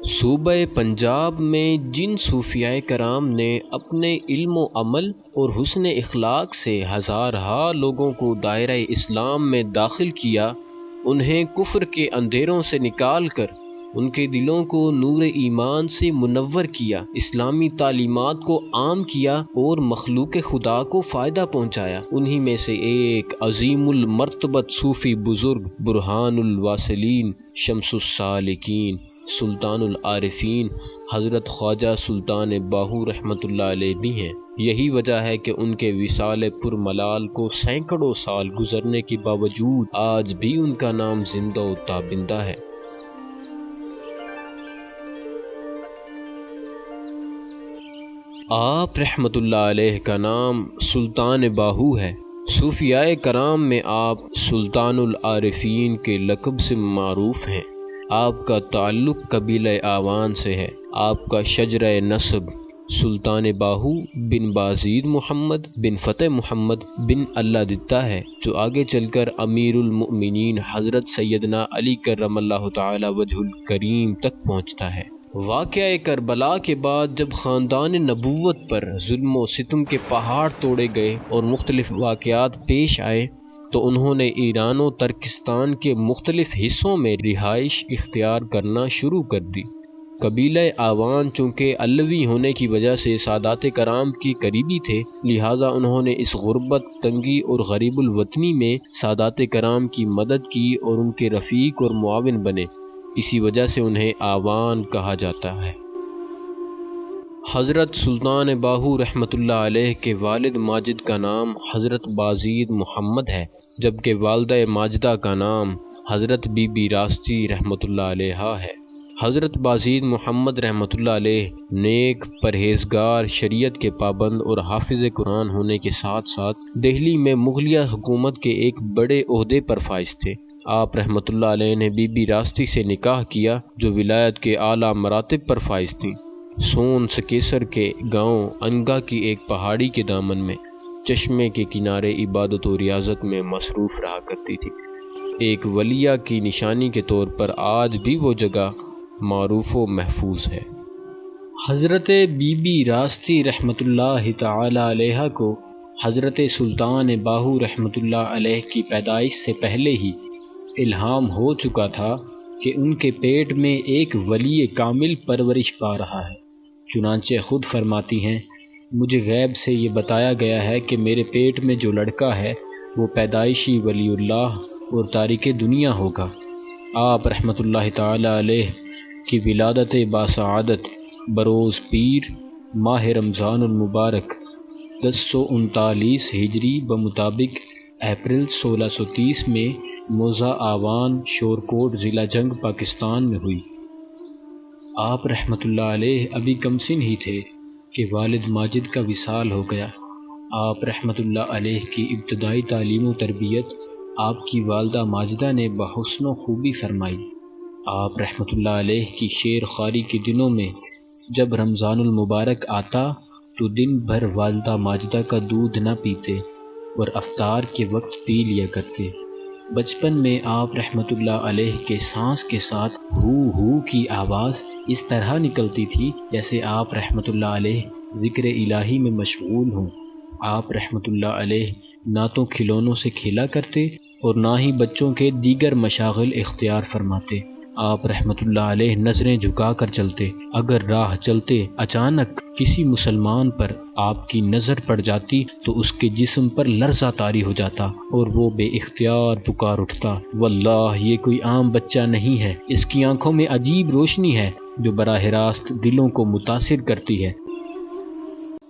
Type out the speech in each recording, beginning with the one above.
صوبہ پنجاب میں جن صوفیاء کرام نے اپنے علم و عمل اور حسن اخلاق سے ہزارہا لوگوں کو دائرہ اسلام میں داخل کیا، انہیں کفر کے اندھیروں سے نکال کر ان کے دلوں کو نور ایمان سے منور کیا، اسلامی تعلیمات کو عام کیا اور مخلوق خدا کو فائدہ پہنچایا، انہی میں سے ایک عظیم المرتبت صوفی بزرگ برہان الواصلین، شمس السالکین، سلطان العارفین حضرت خواجہ سلطان باہو رحمۃ اللہ علیہ بھی ہیں۔ یہی وجہ ہے کہ ان کے وصال پر ملال کو سینکڑوں سال گزرنے کے باوجود آج بھی ان کا نام زندہ و تابندہ ہے۔ آپ رحمۃ اللہ علیہ کا نام سلطان باہو ہے۔ صوفیاء کرام میں آپ سلطان العارفین کے لقب سے معروف ہیں۔ آپ کا تعلق قبیلہ آوان سے ہے۔ آپ کا شجرہ نسب سلطان باہو بن بازید محمد بن فتح محمد بن اللہ دتا ہے، جو آگے چل کر امیر المؤمنین حضرت سیدنا علی کرم اللہ تعالی وجہ الکریم تک پہنچتا ہے۔ واقعہ کربلا کے بعد جب خاندان نبوت پر ظلم و ستم کے پہاڑ توڑے گئے اور مختلف واقعات پیش آئے تو انہوں نے ایران و ترکستان کے مختلف حصوں میں رہائش اختیار کرنا شروع کر دی۔ قبیلہ آوان چونکہ علوی ہونے کی وجہ سے سادات کرام کی قریبی تھے، لہٰذا انہوں نے اس غربت، تنگی اور غریب الوطنی میں سادات کرام کی مدد کی اور ان کے رفیق اور معاون بنے، اسی وجہ سے انہیں آوان کہا جاتا ہے۔ حضرت سلطان باہو رحمۃ اللہ علیہ کے والد ماجد کا نام حضرت بازید محمد ہے، جبکہ والدہ ماجدہ کا نام حضرت بی بی راستی رحمۃ اللہ علیہ ہے۔ حضرت بازید محمد رحمۃ اللہ علیہ نیک، پرہیزگار، شریعت کے پابند اور حافظ قرآن ہونے کے ساتھ ساتھ دہلی میں مغلیہ حکومت کے ایک بڑے عہدے پر فائز تھے۔ آپ رحمۃ اللہ علیہ نے بی بی راستی سے نکاح کیا، جو ولایت کے اعلیٰ مراتب پر فائز تھیں۔ سون سکیسر کے گاؤں انگا کی ایک پہاڑی کے دامن میں چشمے کے کنارے عبادت و ریاضت میں مصروف رہا کرتی تھی۔ ایک ولیہ کی نشانی کے طور پر آج بھی وہ جگہ معروف و محفوظ ہے۔ حضرت بی بی راستی رحمۃ اللہ تعالی علیہ کو حضرت سلطان باہو رحمۃ اللہ علیہ کی پیدائش سے پہلے ہی الہام ہو چکا تھا کہ ان کے پیٹ میں ایک ولی کامل پرورش پا رہا ہے۔ چنانچہ خود فرماتی ہیں، مجھے غیب سے یہ بتایا گیا ہے کہ میرے پیٹ میں جو لڑکا ہے وہ پیدائشی ولی اللہ اور تارک دنیا ہوگا۔ آپ رحمۃ اللہ تعالی علیہ کی ولادت باسعادت بروز پیر ماہ رمضان المبارک 1039 ہجری بمطابق اپریل 1630 میں موضع آوان شورکوٹ ضلع جنگ پاکستان میں ہوئی۔ آپ رحمۃ اللہ علیہ ابھی کم سن ہی تھے کہ والد ماجد کا وصال ہو گیا۔ آپ رحمۃ اللہ علیہ کی ابتدائی تعلیم و تربیت آپ کی والدہ ماجدہ نے بحسن و خوبی فرمائی۔ آپ رحمۃ اللہ علیہ کی شعر خواری کے دنوں میں جب رمضان المبارک آتا تو دن بھر والدہ ماجدہ کا دودھ نہ پیتے اور افطار کے وقت پی لیا کرتے۔ بچپن میں آپ رحمۃ اللہ علیہ کے سانس کے ساتھ ہو ہو کی آواز اس طرح نکلتی تھی جیسے آپ رحمۃ اللہ علیہ ذکر الہی میں مشغول ہوں۔ آپ رحمۃ اللہ علیہ نہ تو کھلونوں سے کھیلا کرتے اور نہ ہی بچوں کے دیگر مشاغل اختیار فرماتے۔ آپ رحمۃ اللہ علیہ نظریں جھکا کر چلتے۔ اگر راہ چلتے اچانک کسی مسلمان پر آپ کی نظر پڑ جاتی تو اس کے جسم پر لرزہ طاری ہو جاتا اور وہ بے اختیار پکار اٹھتا، واللہ یہ کوئی عام بچہ نہیں ہے، اس کی آنکھوں میں عجیب روشنی ہے جو براہ راست دلوں کو متاثر کرتی ہے۔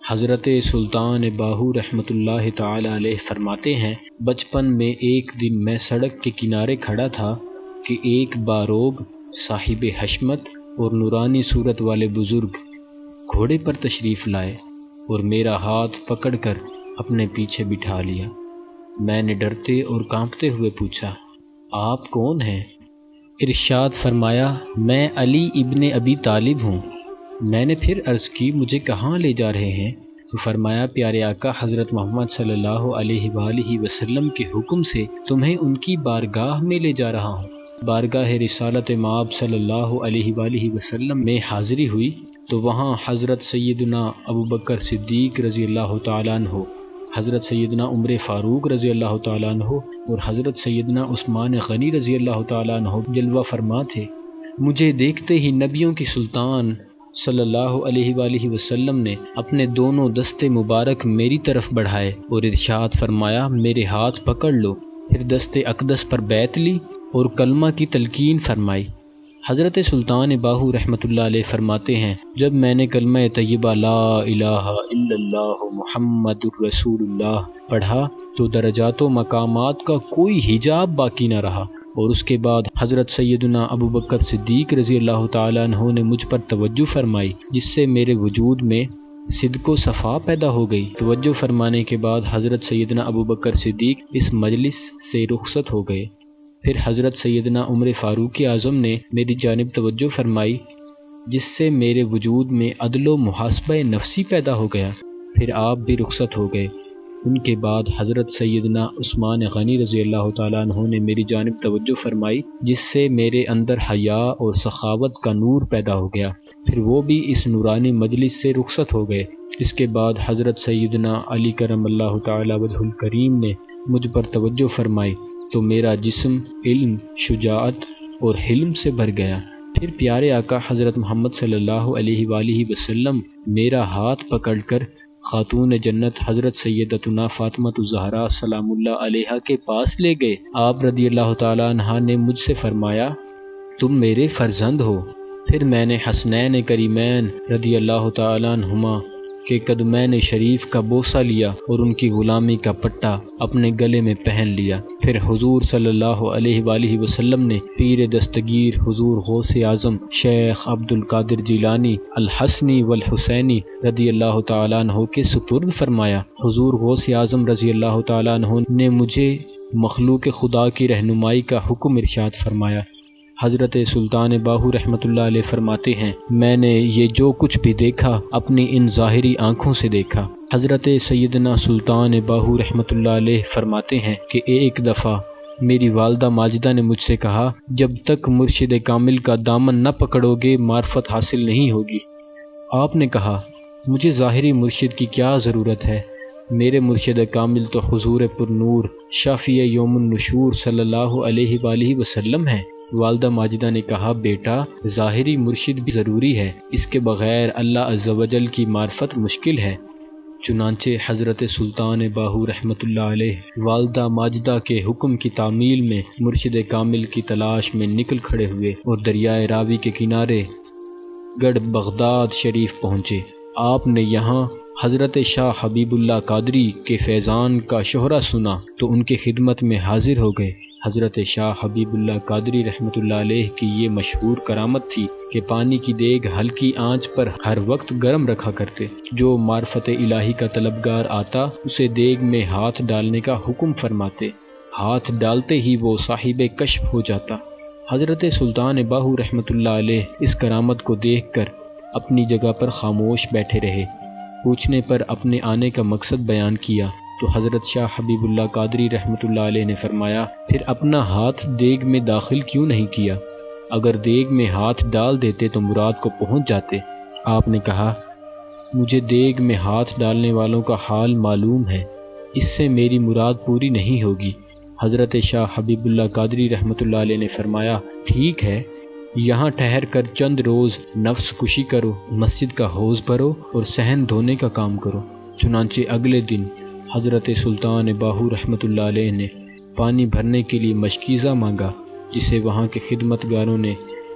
حضرت سلطان باہو رحمۃ اللہ تعالی علیہ فرماتے ہیں، بچپن میں ایک دن میں سڑک کے کنارے کھڑا تھا کہ ایک باروب صاحب حشمت اور نورانی صورت والے بزرگ گھوڑے پر تشریف لائے اور میرا ہاتھ پکڑ کر اپنے پیچھے بٹھا لیا۔ میں نے ڈرتے اور کانپتے ہوئے پوچھا، آپ کون ہیں؟ ارشاد فرمایا، میں علی ابن ابی طالب ہوں۔ میں نے پھر عرض کی، مجھے کہاں لے جا رہے ہیں؟ تو فرمایا، پیارے آقا حضرت محمد صلی اللہ علیہ وآلہ وسلم کے حکم سے تمہیں ان کی بارگاہ میں لے جا رہا ہوں۔ بارگاہ رسالت مآب صلی اللہ علیہ وآلہ وسلم میں حاضری ہوئی تو وہاں حضرت سیدنا ابوبکر صدیق رضی اللہ تعالیٰ عنہ، حضرت سیدنا عمر فاروق رضی اللہ تعالیٰ عنہ اور حضرت سیدنا عثمان غنی رضی اللہ تعالیٰ عنہ جلوہ فرما تھے۔ مجھے دیکھتے ہی نبیوں کی سلطان صلی اللہ علیہ وآلہ وسلم نے اپنے دونوں دستے مبارک میری طرف بڑھائے اور ارشاد فرمایا، میرے ہاتھ پکڑ لو۔ پھر دست اقدس پر بیعت لی اور کلمہ کی تلقین فرمائی۔ حضرت سلطان باہو رحمۃ اللہ علیہ فرماتے ہیں، جب میں نے کلمہ طیبہ لا الہ الا اللہ محمد الرسول اللہ پڑھا تو درجات و مقامات کا کوئی حجاب باقی نہ رہا، اور اس کے بعد حضرت سیدنا ابوبکر صدیق رضی اللہ تعالیٰ عنہ نے مجھ پر توجہ فرمائی، جس سے میرے وجود میں صدق و صفا پیدا ہو گئی۔ توجہ فرمانے کے بعد حضرت سیدنا ابوبکر صدیق اس مجلس سے رخصت ہو گئے۔ پھر حضرت سیدنا عمر فاروق اعظم نے میری جانب توجہ فرمائی، جس سے میرے وجود میں عدل و محاسبہ نفسی پیدا ہو گیا۔ پھر آپ بھی رخصت ہو گئے۔ ان کے بعد حضرت سیدنا عثمان غنی رضی اللہ تعالیٰ عنہ نے میری جانب توجہ فرمائی، جس سے میرے اندر حیا اور سخاوت کا نور پیدا ہو گیا۔ پھر وہ بھی اس نورانی مجلس سے رخصت ہو گئے۔ اس کے بعد حضرت سیدنا علی کرم اللہ تعالیٰ وجہ الکریم نے مجھ پر توجہ فرمائی تو میرا جسم علم، شجاعت اور حلم سے بھر گیا۔ پھر پیارے آقا حضرت محمد صلی اللہ علیہ وآلہ وسلم میرا ہاتھ پکڑ کر خاتون جنت حضرت سیدتنا فاطمہ الزہرا سلام اللہ علیہا کے پاس لے گئے۔ آپ رضی اللہ تعالیٰ عنہ نے مجھ سے فرمایا، تم میرے فرزند ہو۔ پھر میں نے حسنین کریمین رضی اللہ تعالیٰ عنہما کے قدمین شریف کا بوسہ لیا اور ان کی غلامی کا پٹا اپنے گلے میں پہن لیا۔ پھر حضور صلی اللہ علیہ وآلہ وسلم نے پیر دستگیر حضور غوث اعظم شیخ عبد القادر جیلانی الحسنی والحسینی رضی اللہ تعالیٰ عنہ کے سپرد فرمایا۔ حضور غوث اعظم رضی اللہ تعالیٰ عنہ نے مجھے مخلوق خدا کی رہنمائی کا حکم ارشاد فرمایا۔ حضرت سلطان باہو رحمۃ اللہ علیہ فرماتے ہیں، میں نے یہ جو کچھ بھی دیکھا اپنی ان ظاہری آنکھوں سے دیکھا۔ حضرت سیدنا سلطان باہو رحمۃ اللہ علیہ فرماتے ہیں کہ ایک دفعہ میری والدہ ماجدہ نے مجھ سے کہا، جب تک مرشد کامل کا دامن نہ پکڑو گے معرفت حاصل نہیں ہوگی۔ آپ نے کہا، مجھے ظاہری مرشد کی کیا ضرورت ہے، میرے مرشد کامل تو حضور پر نور شافی یوم النشور صلی اللہ علیہ وآلہ وسلم ہیں۔ والدہ ماجدہ نے کہا، بیٹا ظاہری مرشد بھی ضروری ہے، اس کے بغیر اللہ عز و جل کی معرفت مشکل ہے۔ چنانچہ حضرت سلطان باہو رحمۃ اللہ علیہ والدہ ماجدہ کے حکم کی تعمیل میں مرشد کامل کی تلاش میں نکل کھڑے ہوئے اور دریائے راوی کے کنارے گڑھ بغداد شریف پہنچے۔ آپ نے یہاں حضرت شاہ حبیب اللہ قادری کے فیضان کا شہرہ سنا تو ان کی خدمت میں حاضر ہو گئے۔ حضرت شاہ حبیب اللہ قادری رحمۃ اللہ علیہ کی یہ مشہور کرامت تھی کہ پانی کی دیگ ہلکی آنچ پر ہر وقت گرم رکھا کرتے۔ جو معرفت الہی کا طلبگار آتا اسے دیگ میں ہاتھ ڈالنے کا حکم فرماتے، ہاتھ ڈالتے ہی وہ صاحب کشف ہو جاتا۔ حضرت سلطان باہو رحمۃ اللہ علیہ اس کرامت کو دیکھ کر اپنی جگہ پر خاموش بیٹھے رہے۔ پوچھنے پر اپنے آنے کا مقصد بیان کیا تو حضرت شاہ حبیب اللہ قادری رحمۃ اللہ علیہ نے فرمایا، پھر اپنا ہاتھ دیگ میں داخل کیوں نہیں کیا؟ اگر دیگ میں ہاتھ ڈال دیتے تو مراد کو پہنچ جاتے۔ آپ نے کہا، مجھے دیگ میں ہاتھ ڈالنے والوں کا حال معلوم ہے، اس سے میری مراد پوری نہیں ہوگی۔ حضرت شاہ حبیب اللہ قادری رحمۃ اللہ علیہ نے فرمایا، ٹھیک ہے، یہاں ٹھہر کر چند روز نفس کشی کرو، مسجد کا حوض بھرو اور صحن دھونے کا کام کرو۔ چنانچہ اگلے دن حضرت سلطان باہو رحمۃ اللہ علیہ نے پانی بھرنے کے لیے مشکیزہ مانگا، جسے وہاں کے خدمت گاروں نے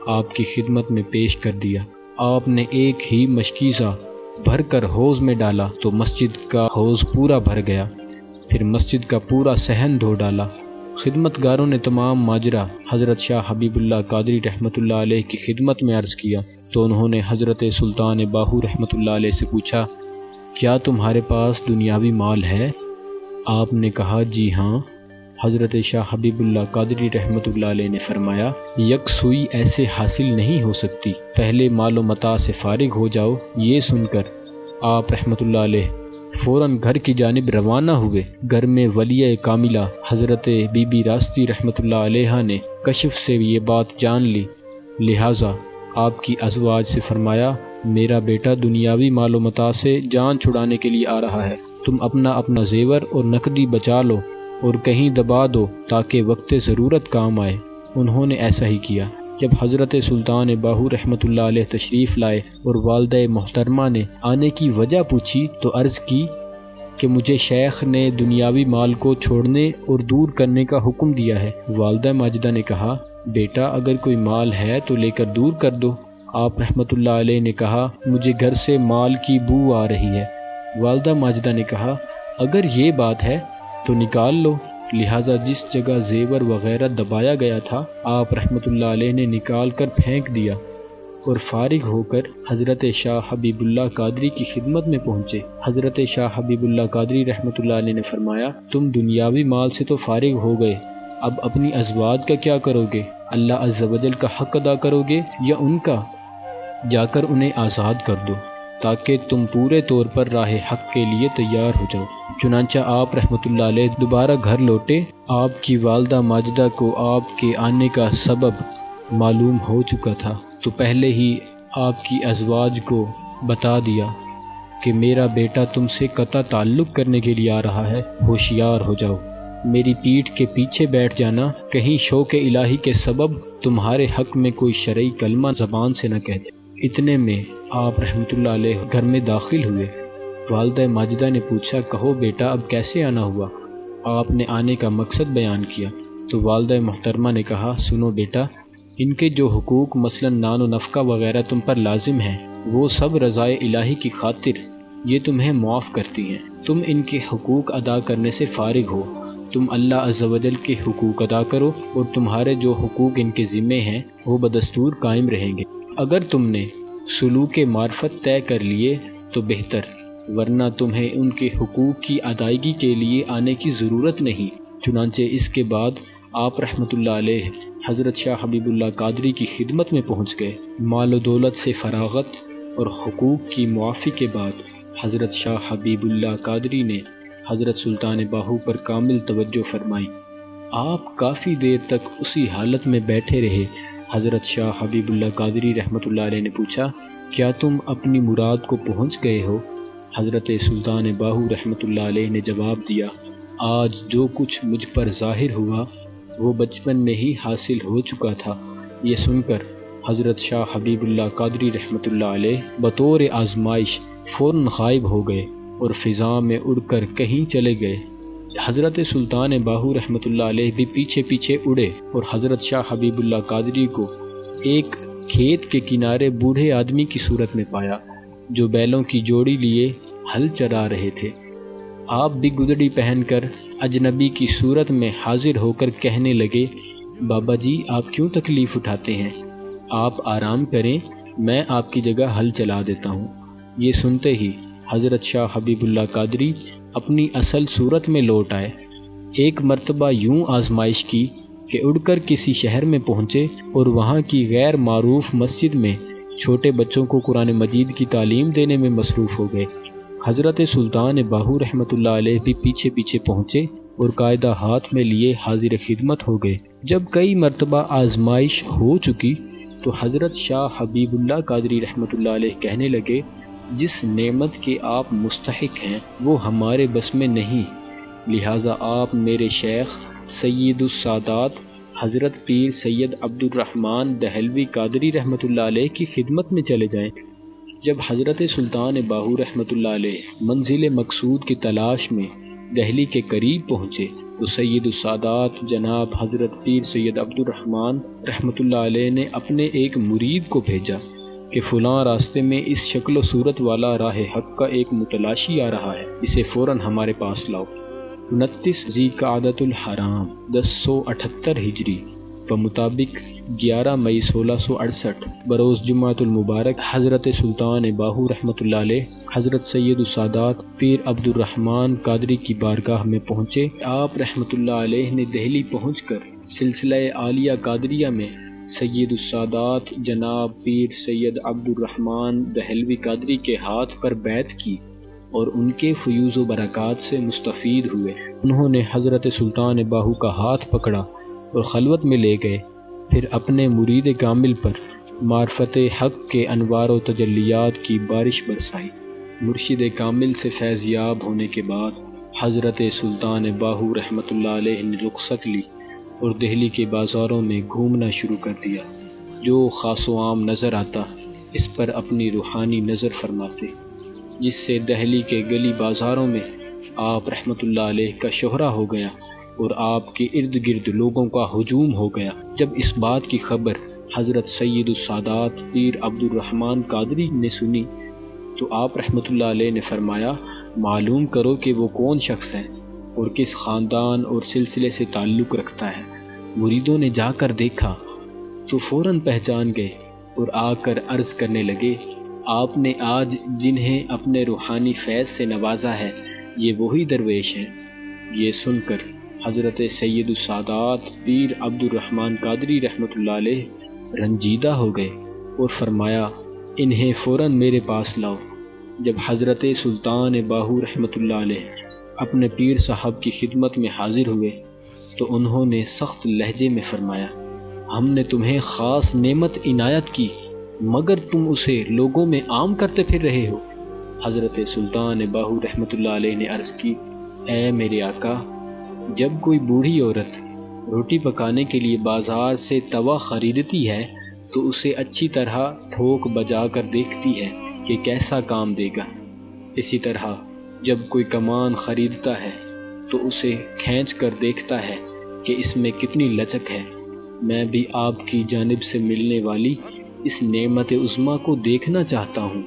آپ کی خدمت میں پیش کر دیا۔ آپ نے ایک ہی مشکیزہ بھر کر حوض میں ڈالا تو مسجد کا حوض پورا بھر گیا، پھر مسجد کا پورا صحن دھو ڈالا۔ خدمت گاروں نے تمام ماجرا حضرت شاہ حبیب اللہ قادری رحمۃ اللہ علیہ کی خدمت میں عرض کیا تو انہوں نے حضرت سلطان باہو رحمۃ اللہ علیہ سے پوچھا، کیا تمہارے پاس دنیاوی مال ہے؟ آپ نے کہا، جی ہاں۔ حضرت شاہ حبیب اللہ قادری رحمۃ اللہ علیہ نے فرمایا، یکسوئی ایسے حاصل نہیں ہو سکتی، پہلے مال و متاع سے فارغ ہو جاؤ۔ یہ سن کر آپ رحمۃ اللہ علیہ فوراً گھر کی جانب روانہ ہوئے۔ گھر میں ولی کاملہ حضرت بی بی راستی رحمۃ اللہ علیہ نے کشف سے یہ بات جان لی، لہٰذا آپ کی ازواج سے فرمایا، میرا بیٹا دنیاوی مال و متاع سے جان چھڑانے کے لیے آ رہا ہے، تم اپنا زیور اور نقدی بچا لو اور کہیں دبا دو تاکہ وقت ضرورت کام آئے۔ انہوں نے ایسا ہی کیا۔ جب حضرت سلطان باہو رحمۃ اللہ علیہ تشریف لائے اور والدہ محترمہ نے آنے کی وجہ پوچھی تو عرض کی کہ مجھے شیخ نے دنیاوی مال کو چھوڑنے اور دور کرنے کا حکم دیا ہے۔ والدہ ماجدہ نے کہا، بیٹا اگر کوئی مال ہے تو لے کر دور کر دو۔ آپ رحمۃ اللہ علیہ نے کہا، مجھے گھر سے مال کی بو آ رہی ہے۔ والدہ ماجدہ نے کہا، اگر یہ بات ہے تو نکال لو۔ لہٰذا جس جگہ زیور وغیرہ دبایا گیا تھا آپ رحمۃ اللہ علیہ نے نکال کر پھینک دیا اور فارغ ہو کر حضرت شاہ حبیب اللہ قادری کی خدمت میں پہنچے۔ حضرت شاہ حبیب اللہ قادری رحمۃ اللہ علیہ نے فرمایا، تم دنیاوی مال سے تو فارغ ہو گئے، اب اپنی ازواج کا کیا کرو گے؟ اللہ عز و جل کا حق ادا کرو گے یا ان کا؟ جا کر انہیں آزاد کر دو تاکہ تم پورے طور پر راہ حق کے لیے تیار ہو جاؤ۔ چنانچہ آپ رحمۃ اللہ علیہ دوبارہ گھر لوٹے۔ آپ کی والدہ ماجدہ کو آپ کے آنے کا سبب معلوم ہو چکا تھا تو پہلے ہی آپ کی ازواج کو بتا دیا کہ میرا بیٹا تم سے قطع تعلق کرنے کے لیے آ رہا ہے، ہوشیار ہو جاؤ۔ میری پیٹھ کے پیچھے بیٹھ جانا، کہیں شوق الہی کے سبب تمہارے حق میں کوئی شرعی کلمہ زبان سے نہ کہہ دے۔ اتنے میں آپ رحمۃ اللہ علیہ گھر میں داخل ہوئے۔ والدہ ماجدہ نے پوچھا، کہو بیٹا اب کیسے آنا ہوا؟ آپ نے آنے کا مقصد بیان کیا تو والدہ محترمہ نے کہا، سنو بیٹا، ان کے جو حقوق مثلا نان و نفقہ وغیرہ تم پر لازم ہیں وہ سب رضائے الہی کی خاطر یہ تمہیں معاف کرتی ہیں۔ تم ان کے حقوق ادا کرنے سے فارغ ہو، تم اللہ عز و جل کے حقوق ادا کرو اور تمہارے جو حقوق ان کے ذمے ہیں وہ بدستور قائم رہیں گے۔ اگر تم نے سلوک معرفت طے کر لیے تو بہتر، ورنہ تمہیں ان کے حقوق کی ادائیگی کے لیے آنے کی ضرورت نہیں۔ چنانچہ اس کے بعد آپ رحمۃ اللہ علیہ حضرت شاہ حبیب اللہ قادری کی خدمت میں پہنچ گئے۔ مال و دولت سے فراغت اور حقوق کی معافی کے بعد حضرت شاہ حبیب اللہ قادری نے حضرت سلطان باہو پر کامل توجہ فرمائی۔ آپ کافی دیر تک اسی حالت میں بیٹھے رہے۔ حضرت شاہ حبیب اللہ قادری رحمۃ اللہ علیہ نے پوچھا، کیا تم اپنی مراد کو پہنچ گئے ہو؟ حضرت سلطان باہو رحمۃ اللہ علیہ نے جواب دیا، آج جو کچھ مجھ پر ظاہر ہوا وہ بچپن میں ہی حاصل ہو چکا تھا۔ یہ سن کر حضرت شاہ حبیب اللہ قادری رحمۃ اللہ علیہ بطور آزمائش فوراً غائب ہو گئے اور فضا میں اڑ کر کہیں چلے گئے۔ حضرت سلطان باہو رحمۃ اللہ علیہ بھی پیچھے پیچھے اڑے اور حضرت شاہ حبیب اللہ قادری کو ایک کھیت کے کنارے بوڑھے آدمی کی صورت میں پایا جو بیلوں کی جوڑی لیے ہل چرا رہے تھے۔ آپ بھی گدڑی پہن کر اجنبی کی صورت میں حاضر ہو کر کہنے لگے، بابا جی آپ کیوں تکلیف اٹھاتے ہیں؟ آپ آرام کریں، میں آپ کی جگہ ہل چلا دیتا ہوں۔ یہ سنتے ہی حضرت شاہ حبیب اللہ قادری اپنی اصل صورت میں لوٹ آئے۔ ایک مرتبہ یوں آزمائش کی کہ اڑ کر کسی شہر میں پہنچے اور وہاں کی غیر معروف مسجد میں چھوٹے بچوں کو قرآن مجید کی تعلیم دینے میں مصروف ہو گئے۔ حضرت سلطان باہو رحمۃ اللہ علیہ بھی پیچھے پیچھے پہنچے اور قاعدہ ہاتھ میں لیے حاضر خدمت ہو گئے۔ جب کئی مرتبہ آزمائش ہو چکی تو حضرت شاہ حبیب اللہ قادری رحمۃ اللہ علیہ کہنے لگے، جس نعمت کے آپ مستحق ہیں وہ ہمارے بس میں نہیں، لہٰذا آپ میرے شیخ سید السادات حضرت پیر سید عبد الرحمن دہلوی قادری رحمۃ اللہ علیہ کی خدمت میں چلے جائیں۔ جب حضرت سلطان باہو رحمۃ اللہ علیہ منزل مقصود کی تلاش میں دہلی کے قریب پہنچے تو سید السادات جناب حضرت پیر سید عبد الرحمن رحمۃ اللہ علیہ نے اپنے ایک مرید کو بھیجا کہ فلاں راستے میں اس شکل و صورت والا راہ حق کا ایک متلاشی آ رہا ہے، اسے فوراً ہمارے پاس لاؤ۔ 29 ذی قعدۃ الحرام 1078 ہجری بمطابق 11 مئی 1668 بروز جمعۃ المبارک حضرت سلطان باہو رحمۃ اللہ علیہ حضرت سید السادات پیر عبد الرحمن قادری کی بارگاہ میں پہنچے۔ آپ رحمۃ اللہ علیہ نے دہلی پہنچ کر سلسلہ عالیہ قادریہ میں سید السادات جناب پیر سید عبد الرحمن دہلوی قادری کے ہاتھ پر بیعت کی اور ان کے فیوز و برکات سے مستفید ہوئے۔ انہوں نے حضرت سلطان باہو کا ہاتھ پکڑا اور خلوت میں لے گئے، پھر اپنے مرید کامل پر معرفت حق کے انوار و تجلیات کی بارش برسائی۔ مرشد کامل سے فیض یاب ہونے کے بعد حضرت سلطان باہو رحمۃ اللہ علیہ نے رخصت لی اور دہلی کے بازاروں میں گھومنا شروع کر دیا۔ جو خاص و عام نظر آتا اس پر اپنی روحانی نظر فرماتے، جس سے دہلی کے گلی بازاروں میں آپ رحمۃ اللہ علیہ کا شہرہ ہو گیا اور آپ کے ارد گرد لوگوں کا ہجوم ہو گیا۔ جب اس بات کی خبر حضرت سید السادات پیر عبد الرحمن قادری نے سنی تو آپ رحمۃ اللہ علیہ نے فرمایا، معلوم کرو کہ وہ کون شخص ہے اور کس خاندان اور سلسلے سے تعلق رکھتا ہے۔ مریدوں نے جا کر دیکھا تو فوراً پہچان گئے اور آ کر عرض کرنے لگے، آپ نے آج جنہیں اپنے روحانی فیض سے نوازا ہے یہ وہی درویش ہیں۔ یہ سن کر حضرت سید السادات پیر عبد الرحمن قادری رحمۃ اللہ علیہ رنجیدہ ہو گئے اور فرمایا، انہیں فوراً میرے پاس لاؤ۔ جب حضرت سلطان باہو رحمۃ اللہ علیہ اپنے پیر صاحب کی خدمت میں حاضر ہوئے تو انہوں نے سخت لہجے میں فرمایا، ہم نے تمہیں خاص نعمت عنایت کی مگر تم اسے لوگوں میں عام کرتے پھر رہے ہو۔ حضرت سلطان باہو رحمۃ اللہ علیہ نے عرض کی، اے میرے آقا، جب کوئی بوڑھی عورت روٹی پکانے کے لیے بازار سے توا خریدتی ہے تو اسے اچھی طرح ٹھوک بجا کر دیکھتی ہے کہ کیسا کام دے گا۔ اسی طرح جب کوئی کمان خریدتا ہے تو اسے کھینچ کر دیکھتا ہے کہ اس میں کتنی لچک ہے۔ میں بھی آپ کی جانب سے ملنے والی اس نعمت عظمیٰ کو دیکھنا چاہتا ہوں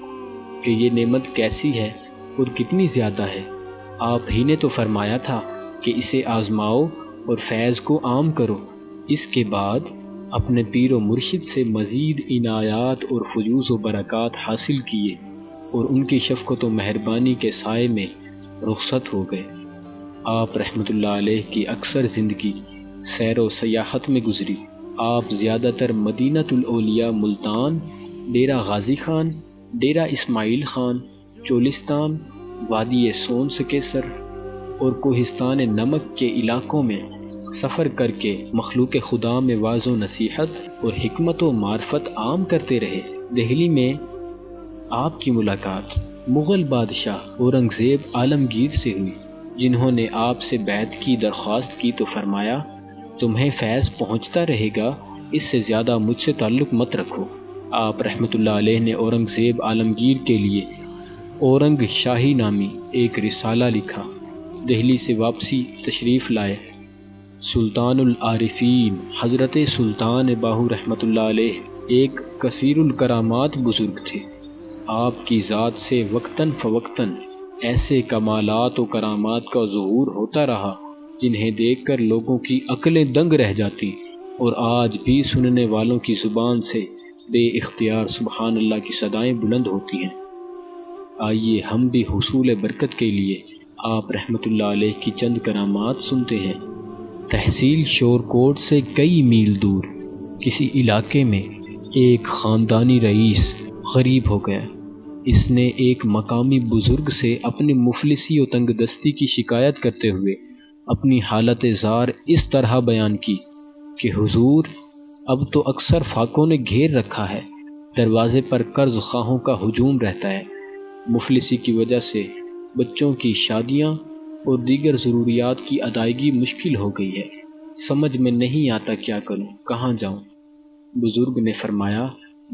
کہ یہ نعمت کیسی ہے اور کتنی زیادہ ہے۔ آپ ہی نے تو فرمایا تھا کہ اسے آزماؤ اور فیض کو عام کرو۔ اس کے بعد اپنے پیر و مرشد سے مزید عنایات اور فیوز و برکات حاصل کیے اور ان کی شفقت و مہربانی کے سائے میں رخصت ہو گئے۔ آپ رحمۃ اللہ علیہ کی اکثر زندگی سیر و سیاحت میں گزری۔ آپ زیادہ تر مدینۃ الاولیاء ملتان، ڈیرہ غازی خان، ڈیرہ اسماعیل خان، چولستان، وادی سون سکیسر اور کوہستان نمک کے علاقوں میں سفر کر کے مخلوق خدا میں واعظ و نصیحت اور حکمت و معرفت عام کرتے رہے۔ دہلی میں آپ کی ملاقات مغل بادشاہ اورنگزیب عالمگیر سے ہوئی، جنہوں نے آپ سے بیعت کی درخواست کی تو فرمایا، تمہیں فیض پہنچتا رہے گا، اس سے زیادہ مجھ سے تعلق مت رکھو۔ آپ رحمۃ اللہ علیہ نے اورنگزیب عالمگیر کے لیے اورنگ شاہی نامی ایک رسالہ لکھا۔ دہلی سے واپسی تشریف لائے سلطان العارفین حضرت سلطان باہو رحمۃ اللہ علیہ ایک کثیر الکرامات بزرگ تھے۔ آپ کی ذات سے وقتاً فوقتاً ایسے کمالات و کرامات کا ظہور ہوتا رہا جنہیں دیکھ کر لوگوں کی عقلیں دنگ رہ جاتی اور آج بھی سننے والوں کی زبان سے بے اختیار سبحان اللہ کی صدائیں بلند ہوتی ہیں۔ آئیے ہم بھی حصول برکت کے لیے آپ رحمۃ اللہ علیہ کی چند کرامات سنتے ہیں۔ تحصیل شورکوٹ سے کئی میل دور کسی علاقے میں ایک خاندانی رئیس غریب ہو گیا۔ اس نے ایک مقامی بزرگ سے اپنی مفلسی و تنگ دستی کی شکایت کرتے ہوئے اپنی حالت زار اس طرح بیان کی کہ حضور، اب تو اکثر فاقوں نے گھیر رکھا ہے، دروازے پر قرض خواہوں کا ہجوم رہتا ہے، مفلسی کی وجہ سے بچوں کی شادیاں اور دیگر ضروریات کی ادائیگی مشکل ہو گئی ہے، سمجھ میں نہیں آتا کیا کروں، کہاں جاؤں۔ بزرگ نے فرمایا،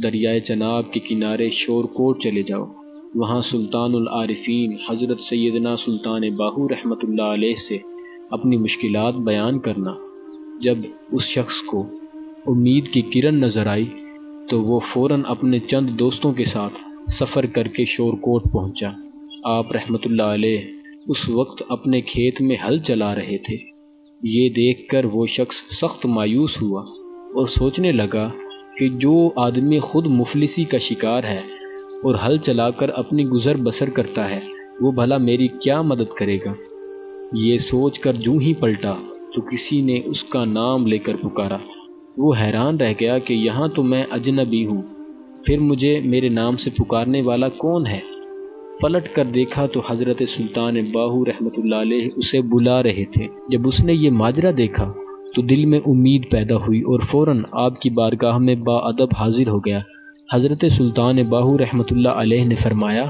دریائے چناب کے کنارے شورکوٹ چلے جاؤ، وہاں سلطان العارفین حضرت سیدنا سلطان باہو رحمۃ اللہ علیہ سے اپنی مشکلات بیان کرنا۔ جب اس شخص کو امید کی کرن نظر آئی تو وہ فوراً اپنے چند دوستوں کے ساتھ سفر کر کے شورکوٹ پہنچا۔ آپ رحمۃ اللہ علیہ اس وقت اپنے کھیت میں ہل چلا رہے تھے۔ یہ دیکھ کر وہ شخص سخت مایوس ہوا اور سوچنے لگا کہ جو آدمی خود مفلسی کا شکار ہے اور ہل چلا کر اپنی گزر بسر کرتا ہے، وہ بھلا میری کیا مدد کرے گا۔ یہ سوچ کر جوں ہی پلٹا تو کسی نے اس کا نام لے کر پکارا۔ وہ حیران رہ گیا کہ یہاں تو میں اجنبی ہوں، پھر مجھے میرے نام سے پکارنے والا کون ہے۔ پلٹ کر دیکھا تو حضرت سلطان باہو رحمۃ اللہ علیہ اسے بلا رہے تھے۔ جب اس نے یہ ماجرا دیکھا تو دل میں امید پیدا ہوئی اور فوراً آپ کی بارگاہ میں با ادب حاضر ہو گیا۔ حضرت سلطان باہو رحمۃ اللہ علیہ نے فرمایا،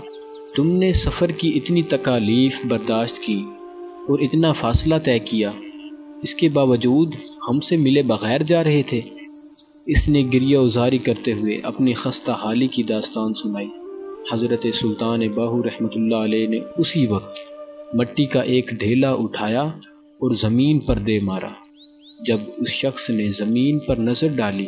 تم نے سفر کی اتنی تکالیف برداشت کی اور اتنا فاصلہ طے کیا، اس کے باوجود ہم سے ملے بغیر جا رہے تھے۔ اس نے گریہ وزاری کرتے ہوئے اپنی خستہ حالی کی داستان سنائی۔ حضرت سلطان باہو رحمۃ اللہ علیہ نے اسی وقت مٹی کا ایک ڈھیلا اٹھایا اور زمین پر دے مارا۔ جب اس شخص نے زمین پر نظر ڈالی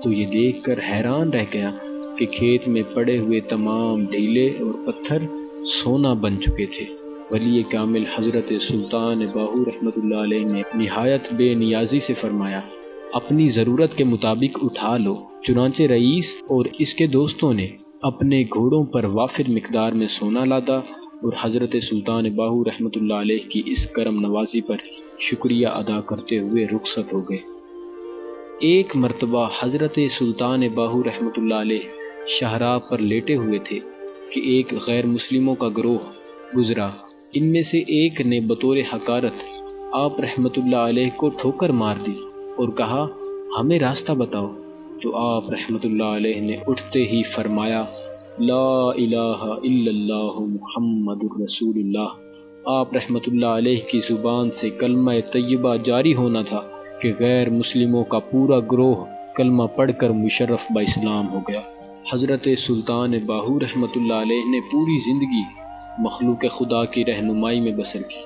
تو یہ دیکھ کر حیران رہ گیا کہ کھیت میں پڑے ہوئے تمام ڈھیلے اور پتھر سونا بن چکے تھے۔ ولی کامل حضرت سلطان باہو رحمۃ اللہ علیہ نے نہایت بے نیازی سے فرمایا، اپنی ضرورت کے مطابق اٹھا لو۔ چنانچہ رئیس اور اس کے دوستوں نے اپنے گھوڑوں پر وافر مقدار میں سونا لادا اور حضرت سلطان باہو رحمۃ اللہ علیہ کی اس کرم نوازی پر شکریہ ادا کرتے ہوئے رخصت ہو گئے۔ ایک مرتبہ حضرت سلطان باہو رحمۃ اللہ علیہ شاہراہ پر لیٹے ہوئے تھے کہ ایک غیر مسلموں کا گروہ گزرا۔ ان میں سے ایک نے بطور حقارت آپ رحمۃ اللہ علیہ کو ٹھوکر مار دی اور کہا، ہمیں راستہ بتاؤ۔ تو آپ رحمۃ اللہ علیہ نے اٹھتے ہی فرمایا، لا الہ الا اللہ محمد الرسول اللہ۔ آپ رحمۃ اللہ علیہ کی زبان سے کلمہ طیبہ جاری ہونا تھا کہ غیر مسلموں کا پورا گروہ کلمہ پڑھ کر مشرف با اسلام ہو گیا۔ حضرت سلطان باہو رحمۃ اللہ علیہ نے پوری زندگی مخلوق خدا کی رہنمائی میں بسر کی۔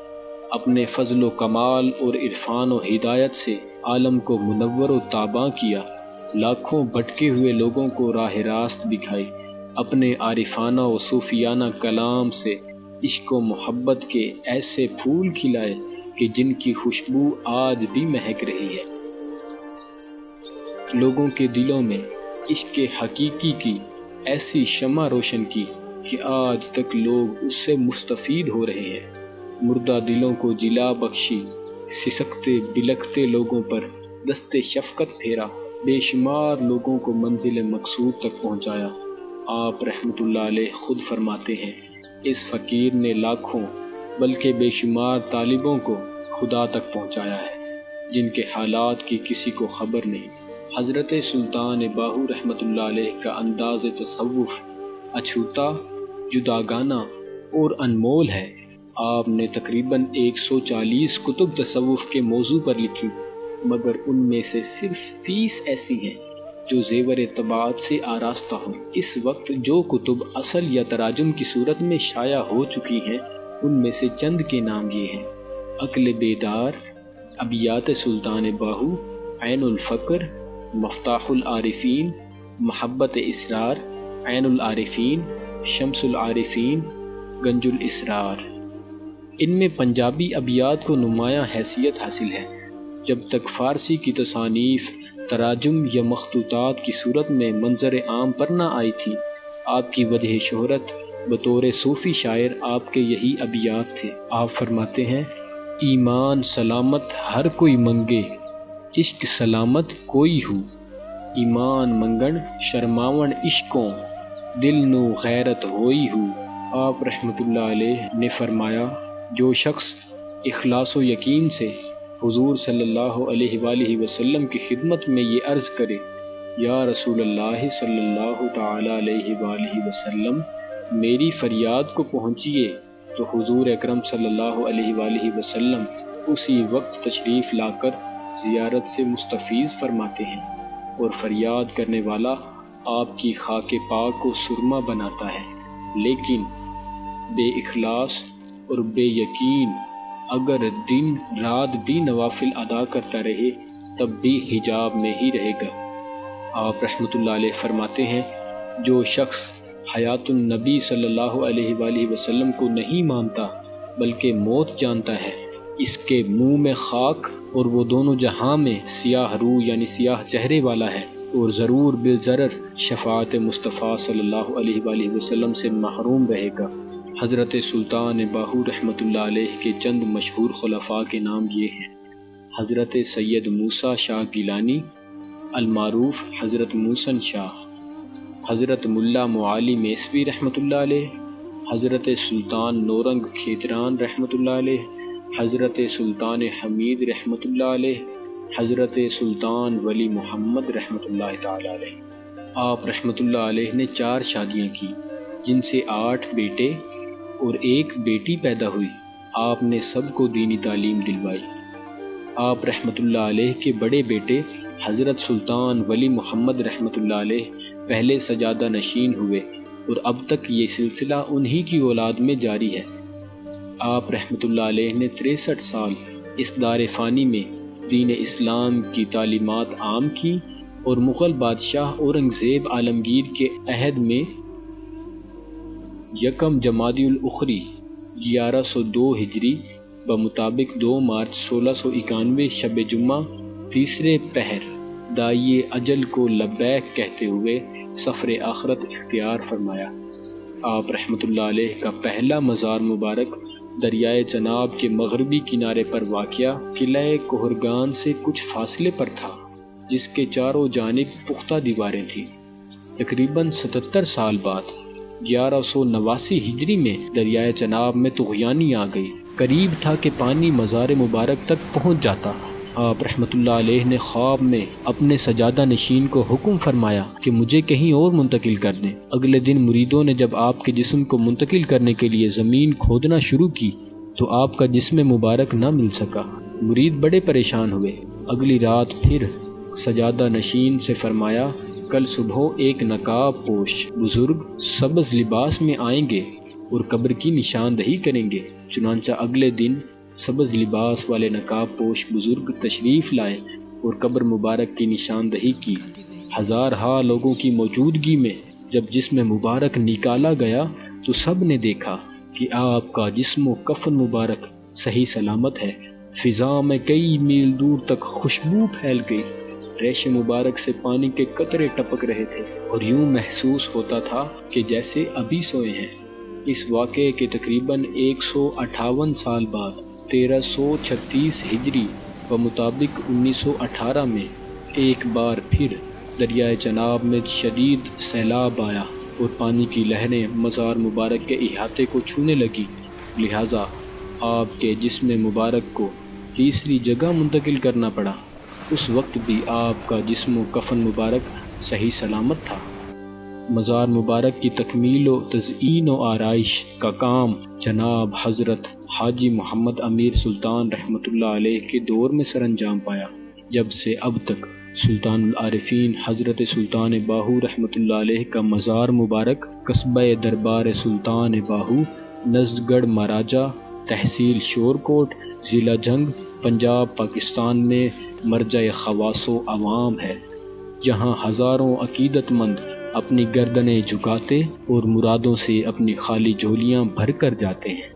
اپنے فضل و کمال اور عرفان و ہدایت سے عالم کو منور و تاباں کیا، لاکھوں بھٹکے ہوئے لوگوں کو راہ راست دکھائی، اپنے عارفانہ و صوفیانہ کلام سے عشق و محبت کے ایسے پھول کھلائے کہ جن کی خوشبو آج بھی مہک رہی ہے۔ لوگوں کے دلوں میں عشق حقیقی کی ایسی شمع روشن کی کہ آج تک لوگ اس سے مستفید ہو رہے ہیں۔ مردہ دلوں کو جلا بخشی، سسکتے بلکتے لوگوں پر دست شفقت پھیرا، بے شمار لوگوں کو منزل مقصود تک پہنچایا۔ آپ رحمۃ اللہ علیہ خود فرماتے ہیں، اس فقیر نے لاکھوں بلکہ بے شمار طالبوں کو خدا تک پہنچایا ہے جن کے حالات کی کسی کو خبر نہیں۔ حضرت سلطان باہو رحمۃ اللہ علیہ کا انداز تصوف اچھوتا، جداگانہ اور انمول ہے۔ آپ نے تقریباً 140 کتب تصوف کے موضوع پر لکھی، مگر ان میں سے صرف 30 ایسی ہیں جو زیور طباعت سے آراستہ ہوں۔ اس وقت جو کتب اصل یا تراجم کی صورت میں شائع ہو چکی ہیں ان میں سے چند کے نام یہ ہیں: عقل بیدار، ابیات سلطان باہو، عین الفقر، مفتاح العارفین، محبت اسرار، عین العارفین، شمس العارفین، گنج الاسرار۔ ان میں پنجابی ابیات کو نمایاں حیثیت حاصل ہے، جب تک فارسی کی تصانیف تراجم یا مخطوطات کی صورت میں منظر عام پر نہ آئی تھی۔ آپ کی وجہ شہرت بطور صوفی شاعر آپ کے یہی ابیات تھے۔ آپ فرماتے ہیں، ایمان سلامت ہر کوئی منگے، عشق سلامت کوئی ہو، ایمان منگن شرماون عشقوں، دل نو غیرت ہوئی ہو۔ آپ رحمۃ اللہ علیہ نے فرمایا، جو شخص اخلاص و یقین سے حضور صلی اللہ علیہ وآلہ وسلم کی خدمت میں یہ عرض کرے، یا رسول اللہ صلی اللہ تعالی علیہ وآلہ وسلم میری فریاد کو پہنچیے، تو حضور اکرم صلی اللہ علیہ وآلہ وسلم اسی وقت تشریف لا کر زیارت سے مستفیض فرماتے ہیں، اور فریاد کرنے والا آپ کی خاک پاک کو سرما بناتا ہے۔ لیکن بے اخلاص اور بے یقین اگر دن رات بھی نوافل ادا کرتا رہے تب بھی حجاب میں ہی رہے گا۔ آپ رحمۃ اللہ علیہ فرماتے ہیں، جو شخص حیات النبی صلی اللہ علیہ وآلہ وسلم کو نہیں مانتا بلکہ موت جانتا ہے، اس کے منہ میں خاک اور وہ دونوں جہاں میں سیاہ روح یعنی سیاہ چہرے والا ہے، اور ضرور بالضرر شفاعت مصطفیٰ صلی اللہ علیہ وآلہ وسلم سے محروم رہے گا۔ حضرت سلطان باہو رحمۃ اللہ علیہ کے چند مشہور خلفاء کے نام یہ ہیں: حضرت سید موسیٰ شاہ گیلانی، المعروف حضرت موسن شاہ، حضرت ملا معالی میسوی رحمۃ اللہ علیہ، حضرت سلطان نورنگ کھیتران رحمۃ اللہ علیہ، حضرت سلطان حمید رحمۃ اللہ علیہ، حضرت سلطان ولی محمد رحمۃ اللہ تعالی علیہ۔ آپ رحمۃ اللہ علیہ نے 4 شادیاں کی، جن سے 8 بیٹے اور 1 بیٹی پیدا ہوئی۔ آپ نے سب کو دینی تعلیم دلوائی۔ آپ رحمۃ اللہ علیہ کے بڑے بیٹے حضرت سلطان ولی محمد رحمۃ اللہ علیہ پہلے سجادہ نشین ہوئے اور اب تک یہ سلسلہ انہی کی اولاد میں جاری ہے۔ آپ رحمۃ اللہ علیہ نے 63 سال اس دار فانی میں دین اسلام کی تعلیمات عام کی اور مغل بادشاہ اورنگزیب عالمگیر کے عہد میں 1 جمادی الاخری 1102 ہجری بمطابق 2 مارچ 1691 شب جمعہ تیسرے پہر دائی اجل کو لبیک کہتے ہوئے سفر آخرت اختیار فرمایا۔ آپ رحمۃ اللہ علیہ کا پہلا مزار مبارک دریائے چناب کے مغربی کنارے پر واقع قلعہ کوہرگان سے کچھ فاصلے پر تھا، جس کے چاروں جانب پختہ دیواریں تھیں۔ تقریباً 77 سال بعد 1189 ہجری میں دریائے چناب میں طغیانی آ گئی۔ قریب تھا کہ پانی مزار مبارک تک پہنچ جاتا۔ آپ رحمۃ اللہ علیہ نے خواب میں اپنے سجادہ نشین کو حکم فرمایا کہ مجھے کہیں اور منتقل کر دیں۔ اگلے دن مریدوں نے جب آپ کے جسم کو منتقل کرنے کے لیے زمین کھودنا شروع کی تو آپ کا جسم مبارک نہ مل سکا۔ مرید بڑے پریشان ہوئے۔ اگلی رات پھر سجادہ نشین سے فرمایا، کل صبح ایک نقاب پوش بزرگ سبز لباس میں آئیں گے اور قبر کی نشاندہی کریں گے۔ چنانچہ اگلے دن سبز لباس والے نقاب پوش بزرگ تشریف لائے اور قبر مبارک کی نشاندہی کی۔ ہزارہا لوگوں کی موجودگی میں جب جسم مبارک نکالا گیا تو سب نے دیکھا کہ آپ کا جسم و کفن مبارک صحیح سلامت ہے۔ فضا میں کئی میل دور تک خوشبو پھیل گئی۔ ریش مبارک سے پانی کے قطرے ٹپک رہے تھے اور یوں محسوس ہوتا تھا کہ جیسے ابھی سوئے ہیں۔ اس واقعے کے تقریباً 158 سال بعد 1336 ہجری بمطابق 1918 میں ایک بار پھر دریائے چناب میں شدید سیلاب آیا اور پانی کی لہریں مزار مبارک کے احاطے کو چھونے لگی، لہٰذا آپ کے جسم مبارک کو تیسری جگہ منتقل کرنا پڑا۔ اس وقت بھی آپ کا جسم و کفن مبارک صحیح سلامت تھا۔ مزار مبارک کی تکمیل و تزئین و آرائش کا کام جناب حضرت حاجی محمد امیر سلطان رحمۃ اللہ علیہ کے دور میں سر انجام پایا۔ جب سے اب تک سلطان العارفین حضرت سلطان باہو رحمۃ اللہ علیہ کا مزار مبارک قصبہ دربار سلطان باہو، نزد گڑھ مہاراجہ، تحصیل شورکوٹ، ضلع جنگ، پنجاب، پاکستان میں مرجع خواص و عوام ہے، جہاں ہزاروں عقیدت مند اپنی گردنیں جھکاتے اور مرادوں سے اپنی خالی جھولیاں بھر کر جاتے ہیں۔